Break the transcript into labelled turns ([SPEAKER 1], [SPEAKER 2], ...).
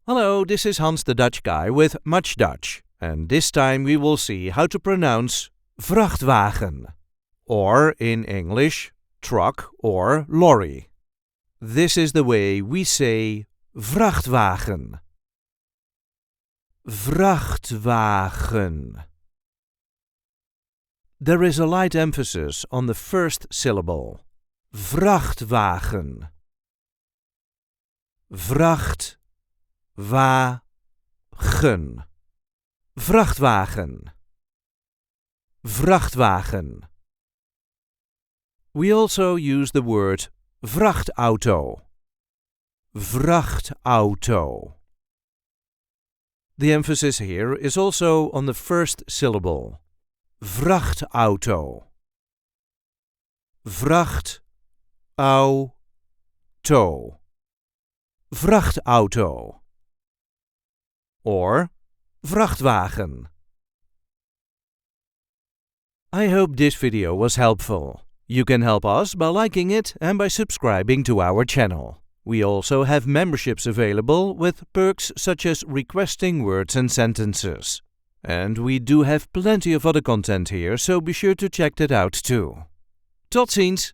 [SPEAKER 1] Hello, this is Hans the Dutch guy with Much Dutch, and this time we will see how to pronounce Vrachtwagen, or in English, truck or lorry. This is the way we say Vrachtwagen. Vrachtwagen. There is a light emphasis on the first syllable. Vrachtwagen. Vrachtwagen. Vrachtwagen. Vrachtwagen. We also use the word VRACHT-AU-TO. VRACHT-AU-TO. The emphasis here is also on the first syllable. VRACHT-AU-TO. VRACHT-AU-TO. VRACHTauto. Or Vrachtwagen. I hope this video was helpful. You can help us by liking it and by subscribing to our channel. We also have memberships available with perks such as requesting words and sentences. And we do have plenty of other content here, so be sure to check that out too. Tot ziens!